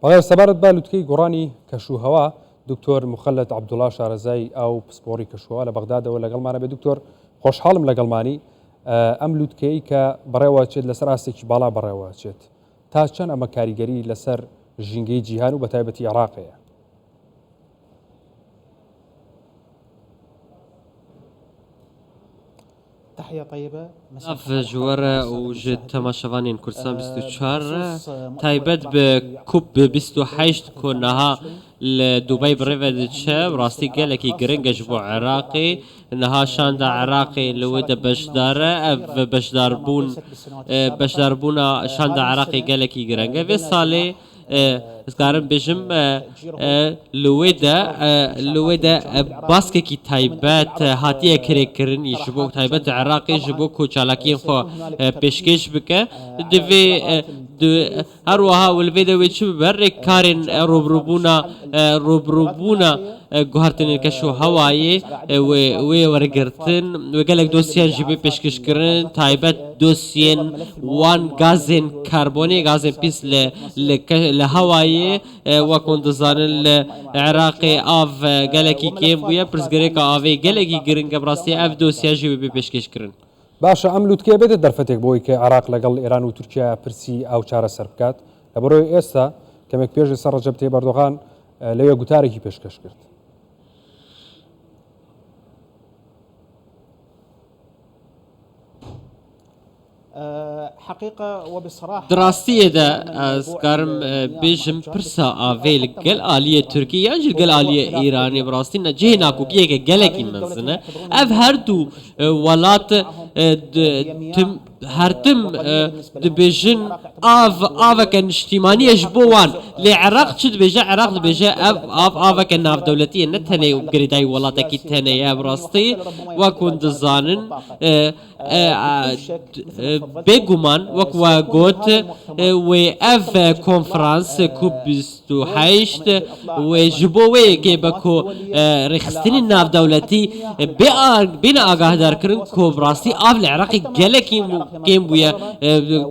بەڵێ سەبارەت با لوتکەی گۆڕانی کەشوهەوا دکتۆر مخەلەد عەبدوڵڵا شارەزای ئەو پسپۆڕی کەشوهەوا لە بەغدادەوە لەگەڵمانە بێ. دکتۆر خۆشحاڵم لەگەڵمانی. ئەم لوتکەی کە بەڕێوەچێت لەسەر ئاستێکی باڵا بەڕێوەچێت تا چەند ئەمە کاریگەری لەسەر ژینگەی جیهان و بە تایبەتی عێراقەیە؟ اف جواره و جد تماشاوانین کردستان 24 تایبەت بە کوب 28 کۆنەها لە دووبای بڕێوە دچە ڕاستی گەلێکی گرنگەش بۆ عێراقی نەها شاندا عێراقی لەوەدا بەشدارە ئەف بەشداربوونا شاندا عێراقی گەلێکی گرنگە vê salê ئەسکارم بێژم لەوێدا باسکێکی تایبەت هاتیە کرێکردنی ji بۆ تایبەت عێراقی ji بۆ کۆچالاکیên xwe pêşkêş bike divê هەروەها ولڤێدا wê çi bibe rêkkarên rûbirûbûna guhartinên kêşûhewayê wê wergirtin wê gelek dosyeyan jî bê pêşkêşkirin taybet dosyên wan gazên karbonê gazên pîs li hewayê wek hûn dizanin li Iraqê av gelekî kêm bûye pirsgirêka avê gelekî giring e bi rastî ev dosye jî wê bê pêşkêşkirin. باشە ئەم لوتکەیە بێتە دەرفەتێک بۆی کە عێراق لەگەڵ ئێران و تورکیا پرسی ئەو چارەسەر بکات لە بەرۆی ئێستا کەمێک پێش سەر ڕەجەب تەیب ئەردۆغان لەوێ گوتارێکی پێشکەش کرد. دراستیەدا ئەسکارم بێژم پرسا ئاڤێ لەگەل ئالیە تورکی یان جی لەگەل ئالیە ئیرانی بڕاستی نەجێ ناکۆکیەکە گەلێکی مەزنە ئەv هەردوو وڵات هەرتم دبێژن ئاڤەکە نیشتیمانیەش بۆ وان لێ عێراق چ دبێژە عێراق دبێژە ئەv ئاڤەکە ناودەولەتیە نەتەنێ و گرێدای وڵاتێکی تەنەیە بڕاستی وەکوون دەزانن بێگومان وەکوە گوت وێ ئەv کۆنفرانس کوب 28 وێ ji بۆ wêyekê be ku rêxistinên navdewletî bêne agahdarkirin ku bi rastî av li Iraqê gelekî kêm bûye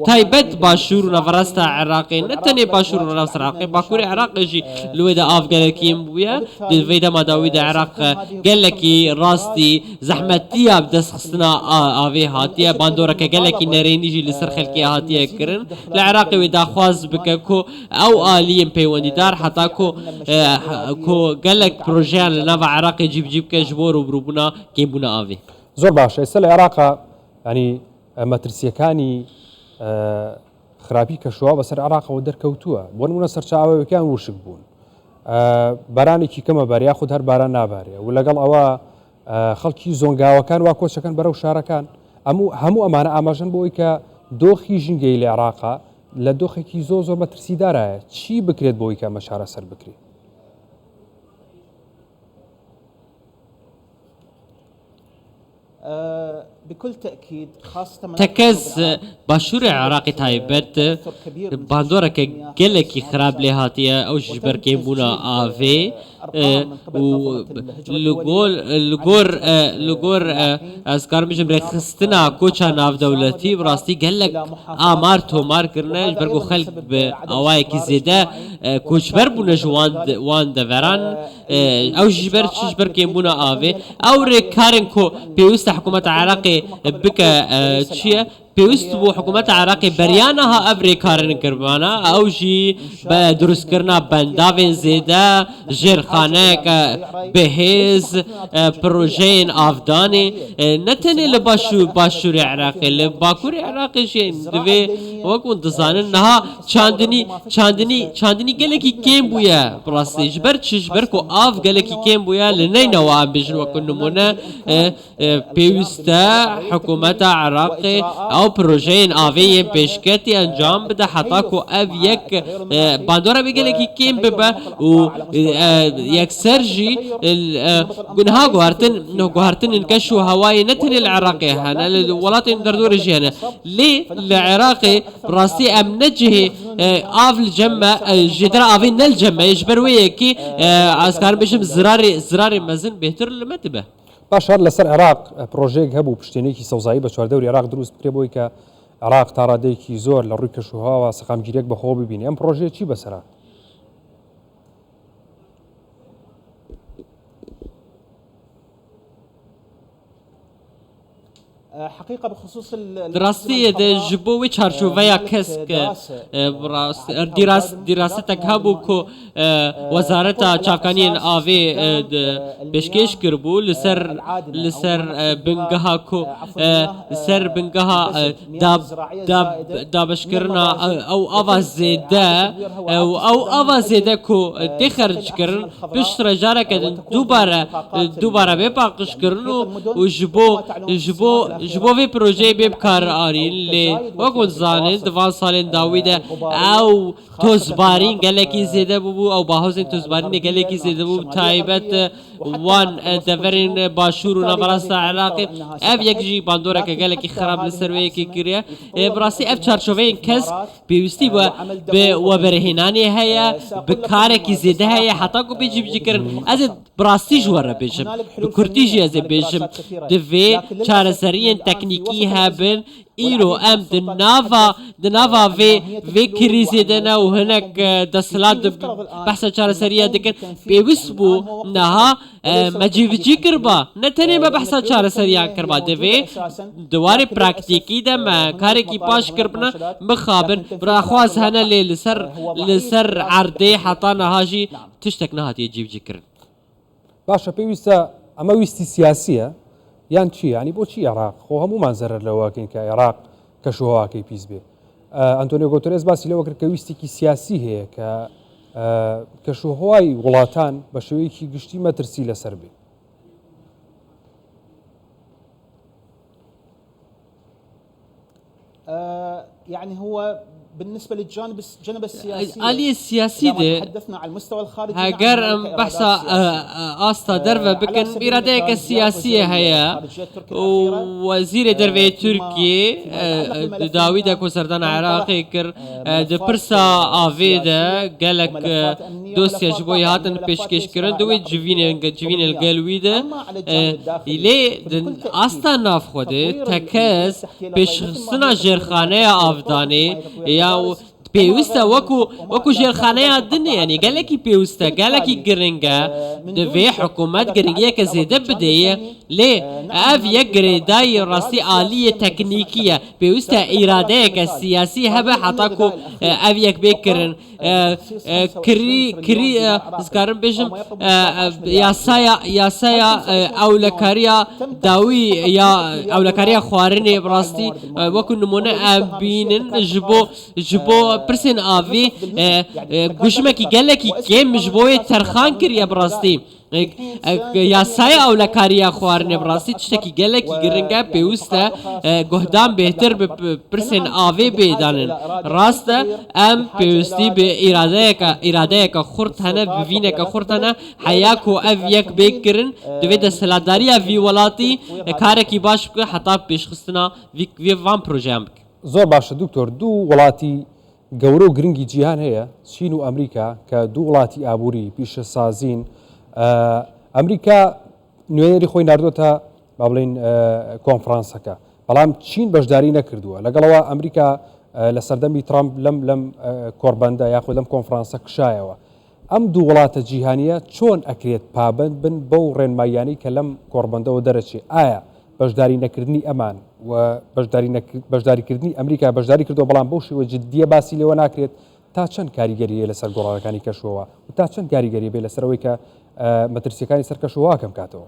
taybet başûr û naverasta Iraqê ne tenê başûr û naverasta Iraqê bakurê Iraqê jî li wê de av gelekî kêm bûye di vê dema da wî de Iraq gelekî rastî zehmetiya bi destxistina avê hatiye bandoreke gelekî nerênî jî li ser xelkê hatiye kirin li Iraqê wê daxwaz bike ku ew aliyên peywendîdar heta ku gelek projeyan li nava Iraqê cî bike ji bo rûbirûbûna kêmbûna avê. زۆر باشە ئێستا لە عێراقا ینی مەترسیەکانی خراپی کەشوهەوا بەسەر عێراقەوە دەرکەوتووە بۆ نمونە سەرچاوەکان وشک بوون بەرانێکی کەمە بەریا خود هەر باران نابارێ و لەگەڵ ئەوە خەڵکی زۆنگاوەکان وا کۆچەکەن بەرەو شارەکان هەموو ئەمانە ئاماژەن بۆی کە دۆخی ژینگەی لە عێراقا لە دۆخێکی زۆر مەترسیدارایە چی بکرێت بۆی کە ئەمە چارەسەر بکرێت؟ تەکەس باشووری عێراقی تایبەت باندۆرەکە gelekî xirab lê hatiye ew ji ber kêmbûna avê li gor ez karim bijim rêxistina koça navdewletî bi rastî gelek amar tomar kirine ji ber ku xelk bi awayekî zêde koçber bûne ji wan deveran ew ji ber çi ji ber kêmbûna avê ew rêkarên ku pêwîst e hikûmeta Iraqê bike çi ye pêwîst bû hikûmeta Iraqê beryanaha ev rêkarên kirbana ew jî bi durustkirina bendavên zêde jêrxaneyeke bihêz projeyên avdanê ne tenê li başûrê Iraqê li bakurê Iraqê jî divê wekûn dizanin niha çandinî gelekî kêm bûye bi rastî ji ber çi ji ber ku av gelekî kêm bûye li neynewa em bêjin wekû nimûne pêwîst e hikûmeta Iraqê ew projeyên avê yên pêşketî encam bide heta ku ev yek bandora bê gelekî kêm bibe û yekser jî niha guhartinên kêşûhewayê ne tenê li Iraqê hene li welatên derdorê jî hene lê li Iraqê bi rastî em necihê av li cem me ji dera avê ne li cem me ji ber wê yekî ez karim bêjim zirarê mezin bêhtir li me dibe. باش هەر لەسەر عێراق پرۆژەیەک هەبوو پشتێنێکی سەوزایی بە چواردەوری عێراق دروست بکرێ بۆی کە عێراق تا ڕادەیەکی زۆر لە ڕووی کەشوهەوا سەقامگیریەک بەخۆ ببینی ئەم پرۆژەیە چی بەسەرا؟ حقيقة بخصوص دراستی جبوی چارچوبه کسک دراستك هبو کو وزارت چاکانی آوی بشکش کربو لسر بنگها کو سر بنگها دابش کرنا او آواز زیده او آواز زیده کو تخرج کرن پشت رجاره کدن دوباره بپاقش کرن و جبو وی پروژه بکار آرین لی وقت زانن دوان سالن داویده او توزبارین گلکی زیده بو او باهوزین توزبارین گلکی زیده بو تایبت وان دفرین باشور و نبراست عراقی اف یک جی باندوره که گلکی خراب لسروی کی کریه براسی اف چارچوبه کس بیوستی و برهنانی هيا بكارك زيده هيا حتى كو بيجي بجكرن از براستي جوره بيجم بكرتيجي از بيجم دفي چارسرين تكنيكي هابن ايرو ام دنافا في كريزي دنا وهناك دسلات بحث چارسريه دكن بيوسبو نها مجيبجي كربا نتني بحث چارسريه كربا دفي دواري براكتيكي دم كاركي باش كربنا بخابن براخواز هنا لسر عردي حطانا هاجي تشتك نهات يجيب جكرن باشا بيوستا اما ويستي سياسيه يعني چی يعني بۆچی عراق خۆ هەمومان زەرەر لەوەکەین کە عێراق کەشوهەواکەی پیس بێ ئەنتۆنیۆ گۆتەرێز باسی لەوە کرد کە ویستێکی سیاسی هەیە کە کەشوهەوای وڵاتان بە شێوەیەکی گشتی مەترسی لەسەر بێ يعني هو بالنسبة للجانب السياسي آلية السياسي ده تحدثنا على المستوى الخارجي هاجر بحثا آستا درفة بكن إرادة السياسية هيا وزير درفة تركي داوود كوسردان عراقي كر دبرسا آفيدا قالك دوسيا جبوي هاتن بيشكش كرن دوي جوين القلوي ده إلي آستا ناف خوده تكز بيشخصنا جرخانة آفداني يا بيوستا وكو جيرخانه دنيا يعني قالكي بيوستا قالكي جرينجا دفي حكومات جرينجيا كزيده بديه ليه اف يجري داي راسي آلية تكنيكية بيوستا إرادة السياسي هبه حتاكو اف يك بيكرن كري اسكارن بيجم ياسايا اولكاريا داوي يا اولكاريا خوارني براستي وكو نمونه ابينن جبو برسن آوی گوشمه کی گله کی کم جبوی ترخان کریه براستی یا سای اولکاریا خوارنه براستی چشکی گله کی گرنگه پیوسته گهدام بهتر برسن آوی بیدانن راست ام پیوستی به اراده کا خورت هنه بوینه کا خورت هنه حیاکو اف یک بکرن دوید سلاداری اوی ولاتی کاره کی باش بکر حتی پیش خستنا وی وان پروژه هم بک زۆر باشە دکتۆر دوو وڵاتی گەورە و گرنگی جیهان هەیە چین و ئەمریکا کە دوو وڵاتی ئابووری پیشەسازین ئەمریکا نوێنەری خۆی ناردۆتە با بڵێن کۆنفرانسەکە بەڵام چین بەشداری نەکردووە لەگەڵەوە ئەمریکا لە سەردەمی ترامپ لەم کۆربەندە یاخود لەم کۆنفرانسە کشایەوە ئەم دوو وڵاتە جیهانیە چۆن ئەکرێت پابند بن بەو ڕێنماییانی کە لەم کۆربەندەوە دەرەچێ ئایا بەشداری نەکردنی ئەمان و بەشداریکردنی ئەمریکا بەشداری کردو بەڵام بەو شێوە جددیە باسی لێوە ناکرێت تا چەند کاریگەریە لەسەر گۆڕانەکانی کەشوەوە و تا چەند کاریگەری بێ لەسەرەوەی کە مەترسیەکانی سەر کەشوەوە کەم کاتەوە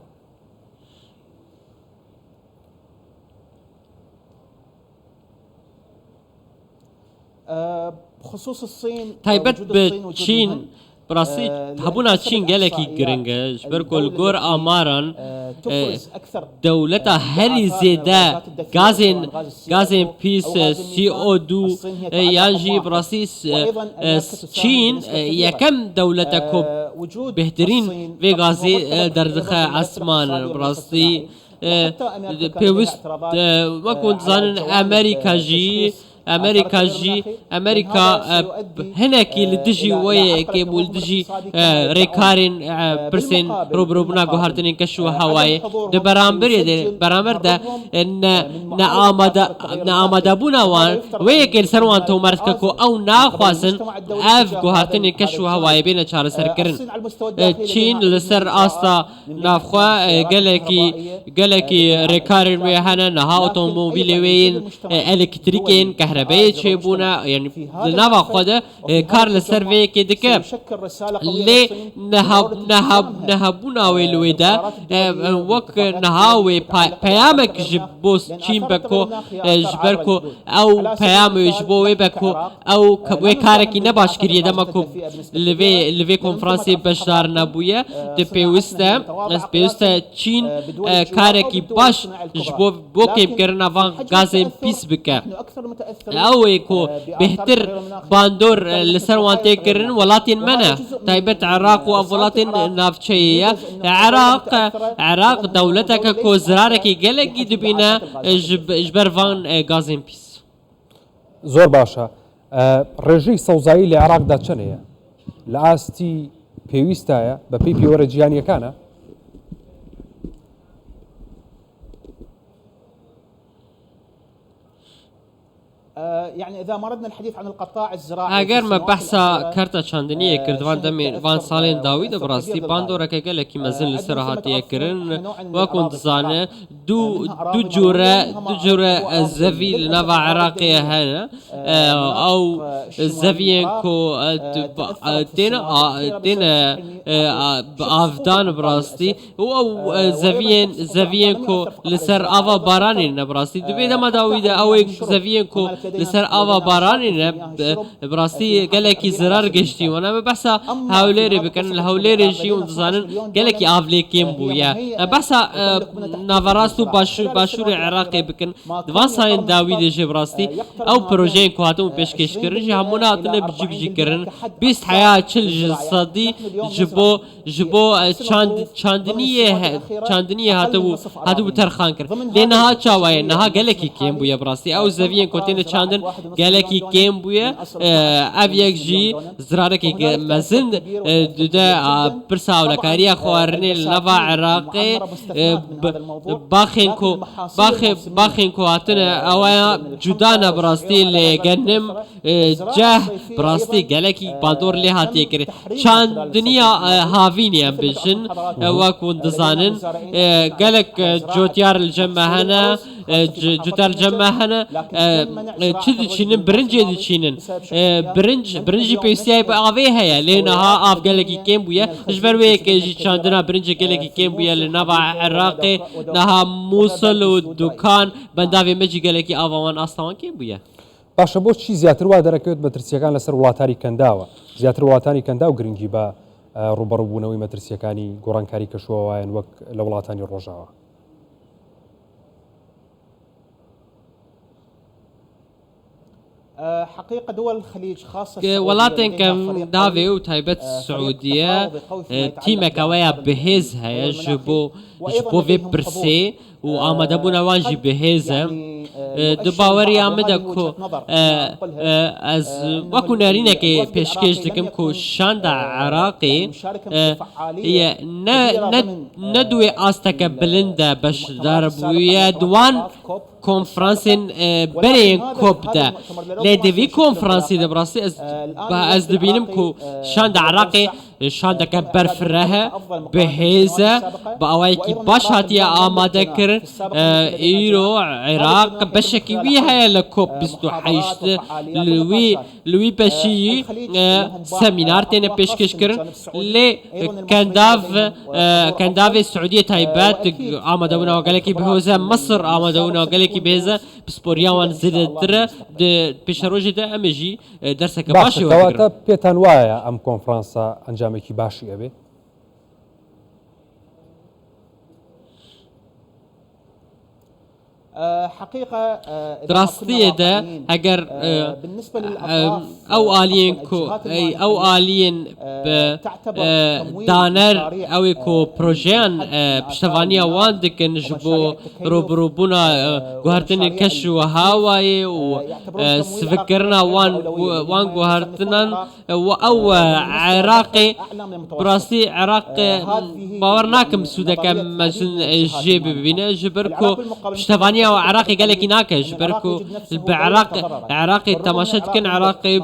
بخصوص الصين تایبەت بە چین براسي هبونا تشين جالكي جرينجا جبركل جور آماران دولتا هري زيدا غازين بيس CO2 يانجي براسيس تشين يكم دولتا كوب بهترين في غازي دردخة عسمان براسي بيوست وكنت ظن أمريكا جي أمريكا جي أمريكا هناكي لدجي ويا كيبول دجي ريكارين برسين روبنا جوهرتين كشوا هواي ده برامبر ده نعمد بونا وان ويكل سروان تو مرسكو أو ناخواسن أف جوهرتين كشوا هواي بين شهر سركرن چین لسر آستا نافخوا گلکی رکارن ویهانا نها اتومبیل وین الکتریکین کهربایی چه بونا یعنی نوا خود کار لسر وی که دکه لی نها بونا ویلوی دا وک نها وی پیامک جبوس چین بکو جبرکو او پیام جبوی بکو او وی کارکی نباش کریه دمکو لوی کنفرانسی بشدار نبویه ده پیوسته چین کارکی باش جبو بو کم کرنا وان گازم پیس بکه او ایکو بهتر باندور لسر وانتی کرن ولاتین منه تایبت عراق و ولاتین نافچهیه عراق دولتك کو زرارکی گلگی دبینه جبر وان گازم پیس زۆر باشە ڕێژەی سەوزایی لە عێراقدا چەندەیە لە ئاستی پێویستایە بە پێی پیوەرە جیهانیەکانە يعني إذا ما ردنا الحديث عن القطاع الزراعي اگر ما بحثا کرتا چندنی کردوان دمی وان سالین داوید براستی باندورا که گلکی مزن لسراحاتی کرن وکن دزانه دو جوره زوی لنوا عراقی هنه او زویین کو تین آفدان براستی او زویین کو لسر آوا بارانی نبراستی دو بیده ما داویده او زویین کو لسر آوا بارانی نه براستی گلکی زرار گشتی و نه بحثا هاولیری بکن الهاولیری جی و دزانن گلکی آولی کم بویا بحثا نوراستو باشور عراقی بکن دوان سالین داوید جی براستی او پروژه کو هاتم پیشکش کردن جی همونا هاتن بجی کردن 20 حیا 40 صدی جبو چاندنی هاتو ترخان کرد لنها چاوای نها گلکی کم بویا براستی او زوین کوتین چاندن گلکی کم بویا او یک جی زرارکی مزن دودا پرسا ولکاریا خوارنی لوا عراقی باخین کو هاتن اویا جدا نبراستی لگنم جه براستی گلکی باندور لی هاتی کری چند دنیا هاوینی هم بشن وکون دزانن گلک جوتیار الجمع هنه جوتار الجمع هنه چی دچینن برنجی دچینن برنجی پیسیای با آوی هیا لینها آف گلکی کم بویا جبر وی که چندنا برنج گلکی کم بویا لنوا عراق نها موصل و دکان بنداوی مجی گلکی آوان آستوان کم بویا باشە بۆ چی زیاتر وا دەرەکەوێت مەترسیەکان لەسەر وڵاتانی کەنداوە زیاتر وڵاتانی کەندا و گرنگی بە ڕوبەڕووبوونەوەی مەترسیەکانی گۆڕانکاری کەشووەوەیان وەک لە وڵاتانی ڕۆژاوە حقيقة دول الخليج خاصة ولاتن كم داوي وتايبت السعودية تيما كوايا بهز هيا جبو في برسي وآمده بونا وانجي بهزة دباوري آمده كو از وكو نارينا كي پیشکش دكم كو شاند عراقي ندوي آستك بلنده باش داربويا دوان کنفرانسین برین کوب ده لدوی کنفرانسی ده براستی از دبینم کو شاند عراقی شاند که برفره بهزه با اوایی که باش هاتی آماده کرد ایرو عراق بشکی وی های لکوب 28 لوی بشی سمینار تینه پیشکش کرد لی کنداو سعودیه تایبت آماده بونا و گلکی بهوزه مصر آماده بونا و گلکی بهزه بسپوریاوان زیدتره پیش روزی ده امیجی درسک باشی وقت کەواتە پێتان وایە ئەم کۆنفرانسە ئەنجامێکی باشی ئەبێ حقيقة دراستيدا اگر بالنسبة للأطراف او الين كو او الين دانر او كو بروجيان بشتفانيا وان دكن جبو روبروبونا غوهرتن كش وهاواي و سفكرنا وان غوهرتنن او عراقي براستي عراق باورناكم سودك مجن جيب ببينا جبركو بشتفانيا وعراقي قال لك هناك جبركو عراقي تماشت كن عراقي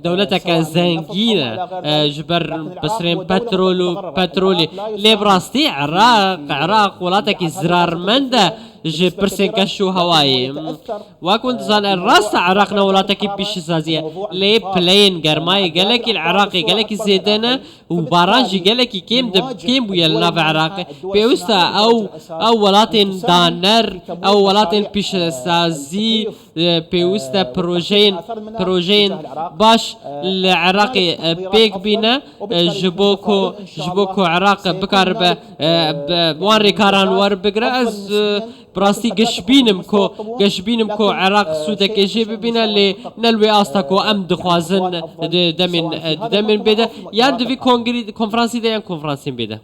دولتك زنجينة جبر بسرين بترولي لي براستي عراق ولاتك زرار منده جي برسين كشو هواي وكنت زان الراس عراقنا ولاتك بيش سازية لي بلين جرماي قالك العراقي قالك زيدنا وبارانجي قالك كيم بويا لنا في عراقي بيوستا او ولاتين دانر او ولاتين بيش سازي بيوستا بروجين باش العراقي بيك بينا جبوكو عراق بكار بوان ريكاران ور بقرأز براسي قشبينم كو عراق سودك اجي ببينا اللي نلوي استاكو ام دخوازن دمن بيدا يان دوي كونفرانسي دا يان كونفرانسي بيدا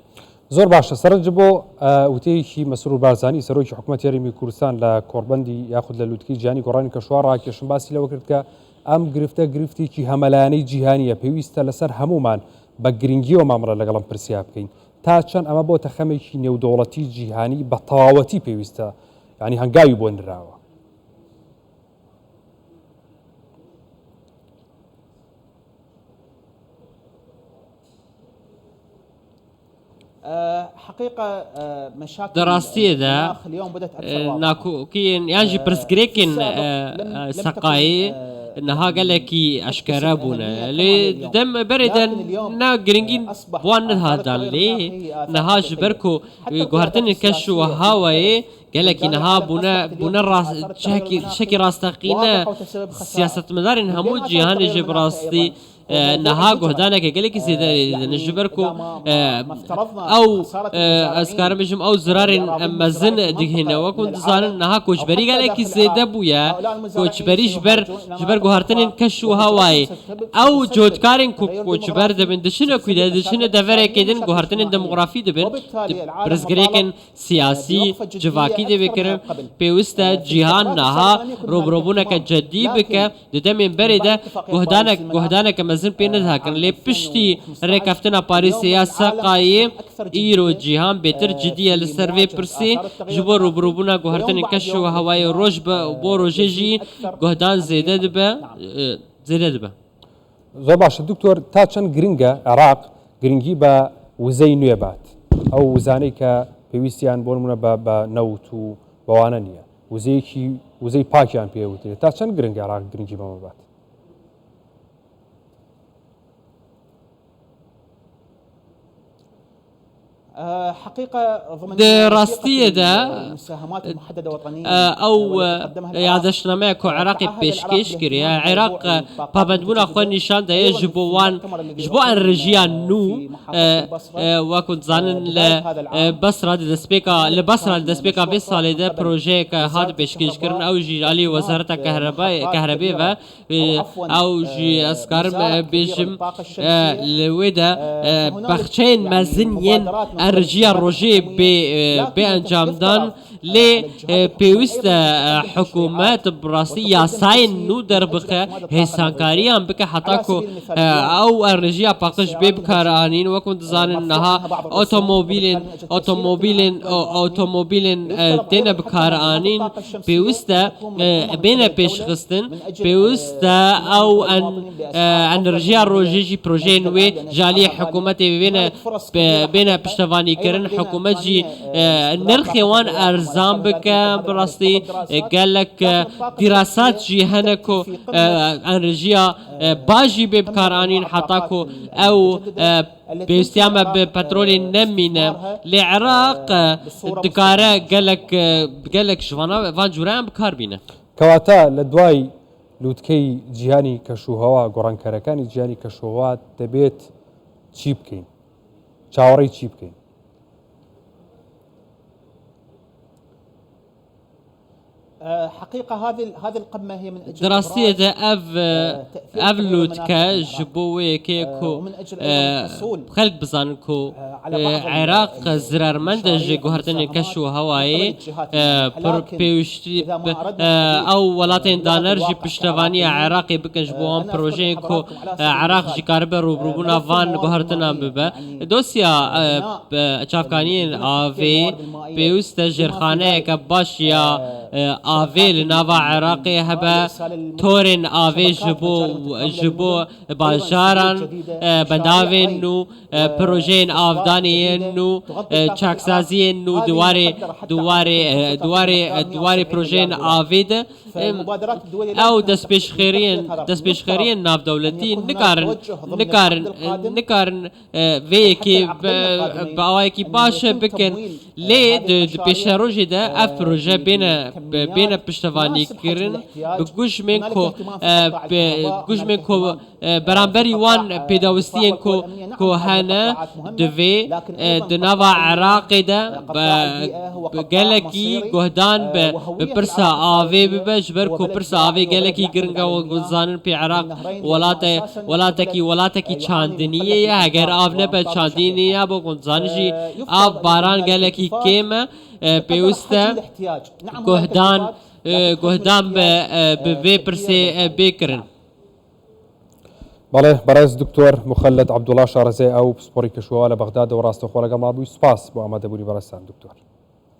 زۆر باشە سەرنج بۆ وتەیەکی مەسرور بارزانی سەرۆکی حکوومەتی هەرێمی کوردستان لە کۆڕبەندی یاخود لە لووتکەی جیهانی گۆڕانی کەشوار ڕاکێشم باسی لەوە کرد کە ئەم گرفتێکی هەمەلایەنەی جیهانیە پێویستە لەسەر هەمومان بە گرنگیەوە مامڕە لەگەڵم پرسیار بکەین تا چەند ئەمە بۆ تەخەمێکی نێودەوڵەتی جیهانی بە تەواوەتی پێویستە ینی هەنگاوی بۆ نراوە. حقيقة مشاكل دراستي دا اليوم بدأت ناكوكين يانجي برسكريكين سقاي انها قالكي اشكرا بونا لي دم بردا نا جرينجين بوان هذا لي نها جبركو غهرتن كشو هواي قالك انها بونا راس شكي راستقينا سياسة مدار انها مو جيهان جبراستي نها جهدانك قالك زيد نجبركو او اسكار بجم او زرار مزن دهنا وكنت زان نها كوچبري قالك زيد بويا كوچبري جبر جهرتن كشو هواي او جودكارن كوچبر دبن دشنا كيدا دشنا دفر كيدن جهرتن ديموغرافي دبن برزگريكن سياسي جواكي دي بكر بيوستا جيهان نها روبروبونك جدي بك ددم بريده جهدانك مزن بين هاكن لي بشتي ركفتنا باريس يا سقاي ايرو جيهان بيتر جديه للسيرفي برسي جبر روبروبونا جهرتن كشو هواي روج بو روجي جهدان زيده دبه زۆر باشە دکتۆر تا چەند گرنگە عێراق گرنگی بە وزەی نوێ بات ئەو وزانەی کە پێویستیان بۆ نمونە بە نەوت و بەوانە نییە وزەی پاکیان پێوترێت تا چەند گرنگ عێراق گرنگی بەمە بات. حقيقة راستية دا مساهمات محددة وطنية او يادشنامه كو عراقي بيشكيش كريا عراق بابندبونا خو نشان دا جبو ان رجيان نو وكنت زانن لبصرة دسبيكا في سالي دا بروجي هاد بيشكيش كرن او جي علي وزارة كهرباء و او جي اسكار بيجم لويدا بخشين مزنين ارجيا روجي بانجام دان لي بيوست حكومات براسية ساين نو دربخه هسانكاريان بك حتاكو او ارجيا باقش بكارانين وكنت زان انها اوتوموبيلين تين بكارانين بيوست بين بيشخستن بيوست او ان ارجيا روجي بروجي نوي جالي حكومتي بين بشتواني كرن حكومت جي نرخي وان ارزان بك براستي قال لك دراسات جي هنكو انرجيا باجي ببكارانين حتاكو او بيستعمل ببترول نمينا لعراق دكارة قال لك شفانا فان جوران بكار بينا كواتا لدواي لوتكي جيهاني كشوهوا گۆڕانکارەکانی جیهانی کەشوهەوا دەبێت چی بکەین چاوەڕێی چی بکەین حقيقة هذه القمة هي من أجل دراسية إبراز أف لوتكا جبوي كيكو ومن أجل أيضاً الحصول خلق بزانكو على بعض عراق زرار مندج جوهرتن كشو هواي بيوشتي أو ولاتين دانر جي بشتواني عراقي بكن جبوان بروجين كو عراق جي كاربه روبروبونا فان جوهرتنا ببا دوسيا چافکانین آوی پیوست جرخانه که باشیا آوی لناوا عراقی هبه تورن آوی جبو باجاران بنداوین نو پروژین آفدانین نو چاکسازین نو دواری پروژین آوی ده او دست پیشخیرین ناف دولتی نکارن وی که باوای کی باشه بکن لی پیش روزی ده اف پروژه بین پشتوانی کردن بگوش من کو برانبری وان پیداوستین کو هنه دوی دنوا عراقی ده گلکی گهدان به پرسا آوی بجبر کو پرسا آوی گلکی گرنگا و گزانن پی عراق ولاتکی چاندنیه اگر آف نبه چاندنیه با گزانجی آف باران گلکی کیمه پیوسته گهدان به وی پرسه بکرن. بله برای دکتر مخلد عبدالله شارزی او سپوری کشوال بغداد و راست خواله گام ابو سپاس با آمده بودی برستان دکتر.